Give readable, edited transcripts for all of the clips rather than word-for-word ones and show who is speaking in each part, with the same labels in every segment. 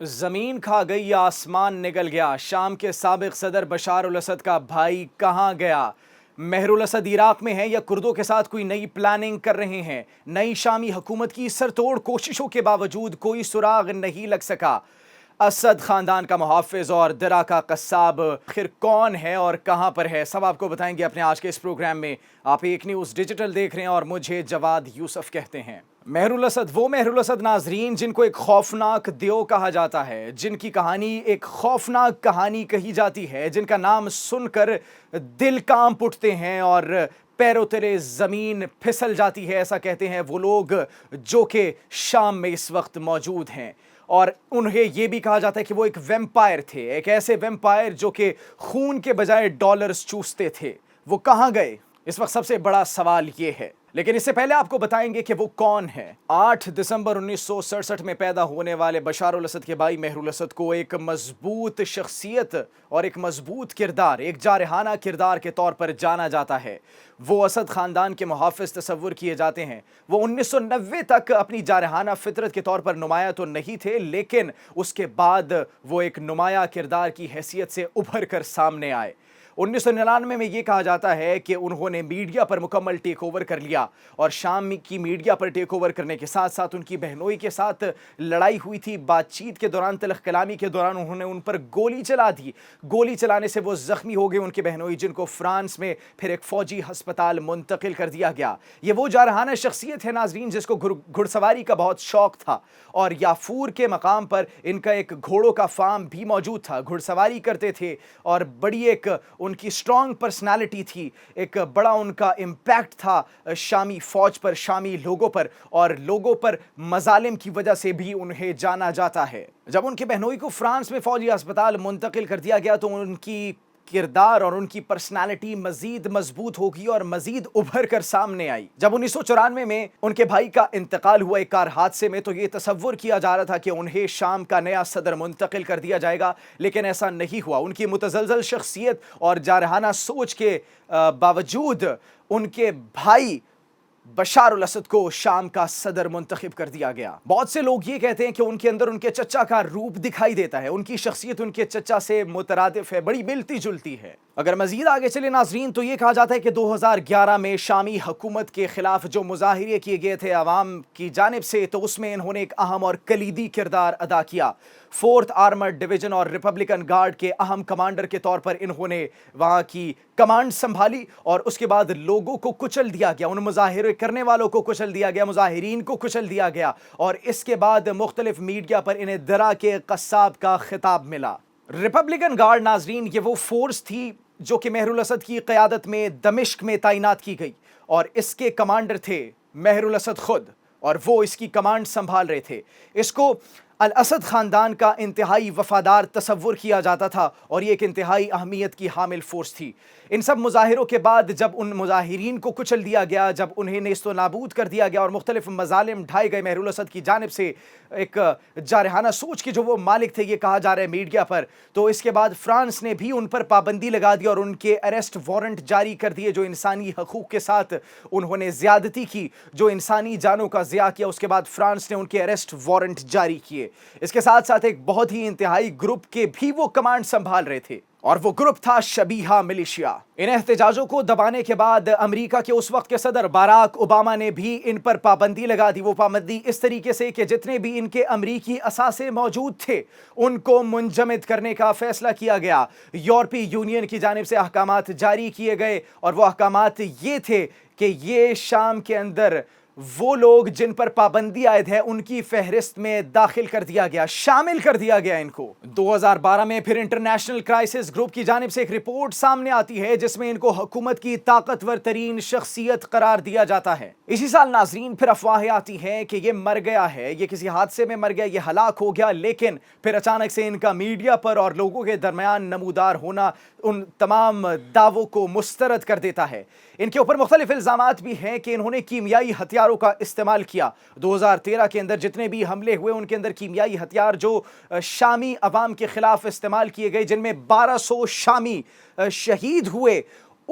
Speaker 1: زمین کھا گئی یا آسمان نگل گیا، شام کے سابق صدر بشار الاسد کا بھائی کہاں گیا؟ مہر الاسد عراق میں ہیں یا کردوں کے ساتھ کوئی نئی پلاننگ کر رہے ہیں؟ نئی شامی حکومت کی سرتوڑ کوششوں کے باوجود کوئی سراغ نہیں لگ سکا۔ اسد خاندان کا محافظ اور درہ کا قصاب آخر کون ہے اور کہاں پر ہے، سب آپ کو بتائیں گے اپنے آج کے اس پروگرام میں۔ آپ ایک نیوز ڈیجیٹل دیکھ رہے ہیں اور مجھے جواد یوسف کہتے ہیں۔ مہر الاسد، وہ مہر الاسد ناظرین جن کو ایک خوفناک دیو کہا جاتا ہے، جن کی کہانی ایک خوفناک کہانی کہی جاتی ہے، جن کا نام سن کر دل کانپ اٹھتے ہیں اور پیروں تلے زمین پھسل جاتی ہے، ایسا کہتے ہیں وہ لوگ جو کہ شام میں اس وقت موجود ہیں۔ اور انہیں یہ بھی کہا جاتا ہے کہ وہ ایک ویمپائر تھے، ایک ایسے ویمپائر جو کہ خون کے بجائے ڈالرز چوستے تھے۔ وہ کہاں گئے؟ اس وقت سب سے بڑا سوال یہ ہے، لیکن اس سے پہلے آپ کو بتائیں گے کہ وہ کون ہے۔ 8 دسمبر 1967 میں پیدا ہونے والے بشار الاسد کے بھائی مہر الاسد کو ایک مضبوط شخصیت اور ایک مضبوط کردار، ایک جارحانہ کردار کے طور پر جانا جاتا ہے۔ وہ اسد خاندان کے محافظ تصور کیے جاتے ہیں۔ وہ 1990 تک اپنی جارحانہ فطرت کے طور پر نمایاں تو نہیں تھے، لیکن اس کے بعد وہ ایک نمایاں کردار کی حیثیت سے ابھر کر سامنے آئے۔ 1999 میں یہ کہا جاتا ہے کہ انہوں نے میڈیا پر مکمل ٹیک اوور کر لیا، اور شام کی میڈیا پر ٹیک اوور کرنے کے ساتھ ساتھ ان کی بہنوئی کے ساتھ لڑائی ہوئی تھی۔ بات چیت کے دوران، تلخ کلامی کے دوران انہوں نے ان پر گولی چلا دی۔ گولی چلانے سے وہ زخمی ہو گئے ان کی بہنوئی، جن کو فرانس میں پھر ایک فوجی ہسپتال منتقل کر دیا گیا۔ یہ وہ جارحانہ شخصیت ہے ناظرین جس کو گھڑ سواری کا بہت شوق تھا، اور یافور کے مقام پر ان کا ایک گھوڑوں کا فارم بھی موجود تھا۔ گھڑ سواری کرتے تھے اور بڑی ایک ان کی سٹرونگ پرسنالٹی تھی، ایک بڑا ان کا امپیکٹ تھا شامی فوج پر، شامی لوگوں پر، اور لوگوں پر مظالم کی وجہ سے بھی انہیں جانا جاتا ہے۔ جب ان کی بہنوئی کو فرانس میں فوجی ہسپتال منتقل کر دیا گیا تو ان کی کردار اور ان کی پرسنالٹی مزید مضبوط ہوگی اور مزید ابھر کر سامنے آئی۔ جب 1994 میں ان کے بھائی کا انتقال ہوا ایک کار حادثے میں، تو یہ تصور کیا جا رہا تھا کہ انہیں شام کا نیا صدر منتقل کر دیا جائے گا، لیکن ایسا نہیں ہوا۔ ان کی متزلزل شخصیت اور جارحانہ سوچ کے باوجود ان کے بھائی بشار الاسد کو شام کا صدر منتخب کر دیا گیا۔ بہت سے لوگ یہ کہتے ہیں کہ ان کے اندر ان کے چچا کا روپ دکھائی دیتا ہے، ان کی شخصیت ان کے چچا سے مترادف ہے، بڑی ملتی جلتی ہے۔ اگر مزید آگے چلے ناظرین تو یہ کہا جاتا ہے کہ 2011 میں شامی حکومت کے خلاف جو مظاہرے کیے گئے تھے عوام کی جانب سے، تو اس میں انہوں نے ایک اہم اور کلیدی کردار ادا کیا۔ 4th آرمرڈ ڈویژن اور ریپبلکن گارڈ کے اہم کمانڈر کے طور پر انہوں نے وہاں کی کمانڈ سنبھالی، اور اس کے بعد لوگوں کو کچل دیا گیا، ان مظاہرے کرنے والوں کو کچل دیا گیا، مظاہرین کو کچل دیا گیا، اور اس کے بعد مختلف میڈیا پر انہیں درہ کے قصاب کا خطاب ملا۔ ریپبلکن گارڈ ناظرین یہ وہ فورس تھی جو کہ مہر الاسد کی قیادت میں دمشق میں تعینات کی گئی، اور اس کے کمانڈر تھے مہر الاسد خود، اور وہ اس کی کمانڈ سنبھال رہے تھے۔ اس کو الاسد خاندان کا انتہائی وفادار تصور کیا جاتا تھا، اور یہ ایک انتہائی اہمیت کی حامل فورس تھی۔ ان سب مظاہروں کے بعد جب ان مظاہرین کو کچل دیا گیا، جب انہیں نیست و نابود کر دیا گیا اور مختلف مظالم ڈھائے گئے مہر الاسد کی جانب سے، ایک جارحانہ سوچ کے جو وہ مالک تھے، یہ کہا جا رہا ہے میڈیا پر، تو اس کے بعد فرانس نے بھی ان پر پابندی لگا دی اور ان کے اریسٹ وارنٹ جاری کر دیے، جو انسانی حقوق کے ساتھ انہوں نے زیادتی کی، جو انسانی جانوں کا ضیاع کیا، اس کے بعد فرانس نے ان کے اریسٹ وارنٹ جاری کیے۔ اس کے ساتھ ساتھ ایک بہت ہی انتہائی گروپ کے بھی وہ کمانڈ سنبھال رہے تھے، اور وہ گروپ تھا شبیہہ ملیشیا۔ ان احتجاجوں کو دبانے کے بعد امریکہ کے اس وقت کے صدر باراک اوباما نے بھی ان پر پابندی لگا دی۔ وہ پابندی اس طریقے سے کہ جتنے بھی ان کے امریکی اثاثے موجود تھے ان کو منجمد کرنے کا فیصلہ کیا گیا۔ یورپی یونین کی جانب سے احکامات جاری کیے گئے، اور وہ احکامات یہ تھے کہ یہ شام کے اندر وہ لوگ جن پر پابندی عائد ہے ان کی فہرست میں داخل کر دیا گیا، شامل کر دیا گیا ان کو۔ 2012 میں پھر انٹرنیشنل کرائسس گروپ کی جانب سے ایک رپورٹ سامنے آتی ہے جس میں ان کو حکومت کی طاقتور ترین شخصیت قرار دیا جاتا ہے۔ اسی سال ناظرین پھر افواہیں آتی ہیں کہ یہ مر گیا ہے، یہ کسی حادثے میں مر گیا، یہ ہلاک ہو گیا، لیکن پھر اچانک سے ان کا میڈیا پر اور لوگوں کے درمیان نمودار ہونا ان تمام دعووں کو مسترد کر دیتا ہے۔ ان کے اوپر مختلف الزامات بھی ہیں کہ انہوں نے کیمیائی ہتھیاروں کا استعمال کیا۔ 2013 کے اندر جتنے بھی حملے ہوئے ان کے اندر کیمیائی ہتھیار جو شامی عوام کے خلاف استعمال کیے گئے، جن میں 1200 شامی شہید ہوئے،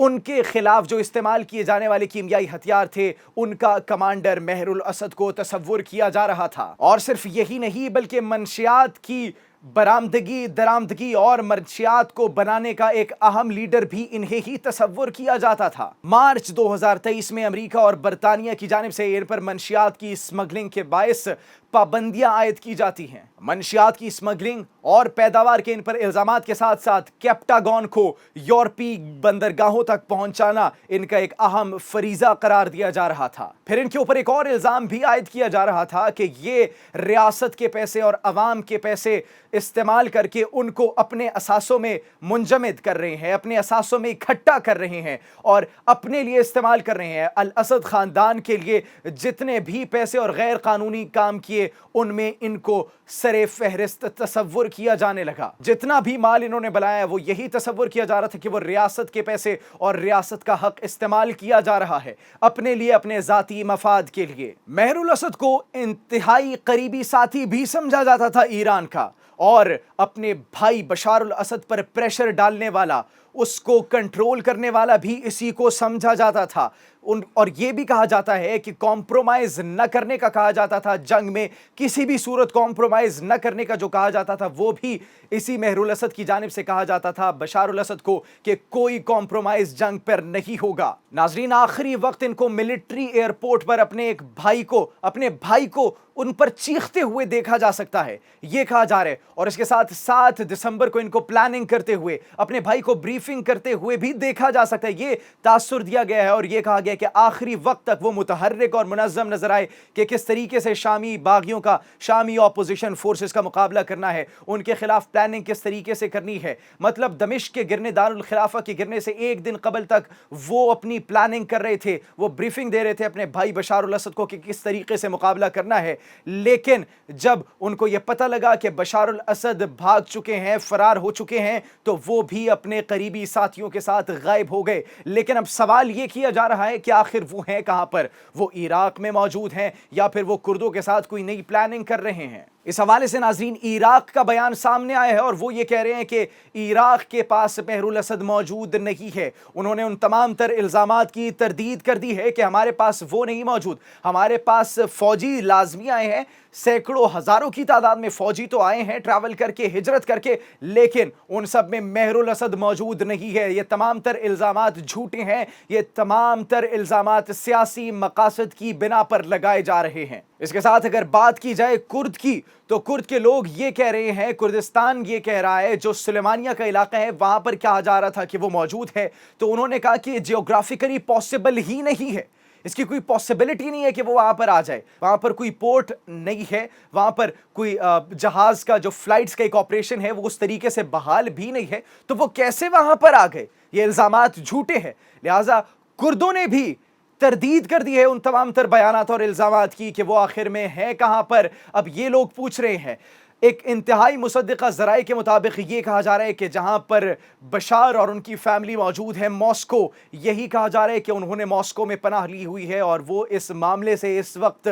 Speaker 1: ان کے خلاف جو استعمال کیے جانے والے کیمیائی ہتھیار تھے ان کا کمانڈر مہر الاسد کو تصور کیا جا رہا تھا۔ اور صرف یہی نہیں بلکہ منشیات کی برآمدگی، درآمدگی اور منشیات کو بنانے کا ایک اہم لیڈر بھی انہیں ہی تصور کیا جاتا تھا۔ مارچ 2023 میں امریکہ اور برطانیہ کی جانب سے ان پر منشیات کی اسمگلنگ کے باعث پابندیاں عائد کی جاتی ہیں۔ منشیات کی اسمگلنگ اور پیداوار کے ان پر الزامات کے ساتھ ساتھ کیپٹاگون کو یورپی بندرگاہوں تک پہنچانا ان کا ایک اہم فریضہ قرار دیا جا رہا تھا۔ پھر ان کے اوپر ایک اور الزام بھی عائد کیا جا رہا تھا کہ یہ ریاست کے پیسے اور عوام کے پیسے استعمال کر کے ان کو اپنے اثاثوں میں منجمد کر رہے ہیں، اپنے اثاثوں میں اکٹھا کر رہے ہیں اور اپنے لیے استعمال کر رہے ہیں۔ الاسد خاندان کے لیے جتنے بھی پیسے اور غیر قانونی کام کیے ان میں ان کو سر فہرست تصور کیا جانے لگا۔ جتنا بھی مال انہوں نے بنایا وہ یہی تصور کیا جا رہا تھا کہ وہ ریاست کے پیسے اور ریاست کا حق استعمال کیا جا رہا ہے اپنے لیے، اپنے ذاتی مفاد کے لیے۔ مہر الاسد کو انتہائی قریبی ساتھی بھی سمجھا جاتا تھا ایران کا، اور اپنے بھائی بشار الاسد پر پریشر ڈالنے والا، اس کو کنٹرول کرنے والا بھی اسی کو سمجھا جاتا تھا۔ اور یہ بھی کہا جاتا ہے کہ کمپرومائز نہ کرنے کا کہا جاتا تھا، جنگ میں کسی بھی صورت کمپرومائز نہ کرنے کا جو کہا جاتا تھا وہ بھی اسی مہر الاسد کی جانب سے کہا جاتا تھا بشار الاسد کو کہ کوئی کمپرومائز جنگ پر نہیں ہوگا۔ ناظرین، آخری وقت ان کو ملٹری ایئرپورٹ پر اپنے بھائی کو ان پر چیختے ہوئے دیکھا جا سکتا ہے، یہ کہا جا رہا ہے۔ اور اس کے ساتھ 7 دسمبر کو ان کو پلاننگ کرتے ہوئے، اپنے بھائی کو بریفنگ کرتے ہوئے بھی دیکھا جا سکتا ہے۔ یہ تاثر دیا گیا ہے اور یہ کہا گیا کہ آخری وقت تک وہ متحرک اور منظم نظر آئے کہ کس طریقے سے شامی باغیوں کا، شامی اپوزیشن فورسز کا مقابلہ کرنا ہے، ان کے خلاف پلاننگ کس طریقے سے کرنی ہے۔ مطلب دمشق کے گرنے، دارالخلافہ کے گرنے سے ایک دن قبل تک وہ اپنی پلاننگ کر رہے تھے، وہ بریفنگ دے رہے تھے اپنے بھائی بشار الاسد کو کہ کس طریقے سے مقابلہ کرنا ہے۔ لیکن جب ان کو یہ پتہ لگا کہ بشار الاسد بھاگ چکے ہیں، فرار ہو چکے ہیں، تو وہ بھی اپنے قریبی ساتھیوں کے ساتھ غائب ہو گئے۔ لیکن اب سوال یہ کیا جا رہا ہے کہ آخر وہ ہیں کہاں پر؟ وہ عراق میں موجود ہیں یا پھر وہ کردوں کے ساتھ کوئی نئی پلاننگ کر رہے ہیں؟ اس حوالے سے ناظرین عراق کا بیان سامنے آیا ہے اور وہ یہ کہہ رہے ہیں کہ عراق کے پاس مہر الاسد موجود نہیں ہے۔ انہوں نے ان تمام تر الزامات کی تردید کر دی ہے کہ ہمارے پاس وہ نہیں موجود، ہمارے پاس فوجی لازمی آئے ہیں، سینکڑوں ہزاروں کی تعداد میں فوجی تو آئے ہیں ٹریول کر کے، ہجرت کر کے، لیکن ان سب میں مہر الاسد موجود نہیں ہے۔ یہ تمام تر الزامات جھوٹے ہیں، یہ تمام تر الزامات سیاسی مقاصد کی بنا پر لگائے جا رہے ہیں۔ اس کے ساتھ اگر بات کی جائے کرد کی، تو کرد کے لوگ یہ کہہ رہے ہیں، کردستان یہ کہہ رہا ہے، جو سلیمانیہ کا علاقہ ہے وہاں پر کہا جا رہا تھا کہ وہ موجود ہے، تو انہوں نے کہا کہ جیوگرافیکلی پاسبل ہی نہیں ہے، اس کی کوئی پاسبلٹی نہیں ہے کہ وہ وہاں پر آ جائے۔ وہاں پر کوئی پورٹ نہیں ہے، وہاں پر کوئی جہاز کا جو فلائٹس کا ایک آپریشن ہے وہ اس طریقے سے بحال بھی نہیں ہے، تو وہ کیسے وہاں پر آ گئے؟ یہ الزامات جھوٹے ہیں۔ لہٰذا کردوں نے بھی تردید کر دی ہے ان تمام تر بیانات اور الزامات کی کہ وہ آخر میں ہیں کہاں پر۔ اب یہ لوگ پوچھ رہے ہیں، ایک انتہائی مصدقہ ذرائع کے مطابق یہ کہا جا رہا ہے کہ جہاں پر بشار اور ان کی فیملی موجود ہے ماسکو، یہی کہا جا رہا ہے کہ انہوں نے ماسکو میں پناہ لی ہوئی ہے اور وہ اس معاملے سے اس وقت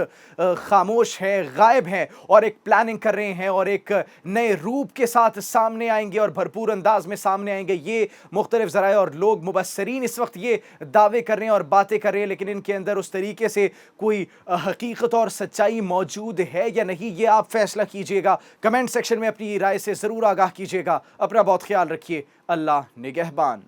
Speaker 1: خاموش ہیں، غائب ہیں اور ایک پلاننگ کر رہے ہیں اور ایک نئے روپ کے ساتھ سامنے آئیں گے اور بھرپور انداز میں سامنے آئیں گے۔ یہ مختلف ذرائع اور لوگ مبصرین اس وقت یہ دعوے کر رہے ہیں اور باتیں کر رہے ہیں، لیکن ان کے اندر اس طریقے سے کوئی حقیقت اور سچائی موجود ہے یا نہیں، یہ آپ فیصلہ کیجئے گا۔ کمنٹ سیکشن میں اپنی رائے سے ضرور آگاہ کیجیے گا۔ اپنا بہت خیال رکھیے۔ اللہ نگہبان۔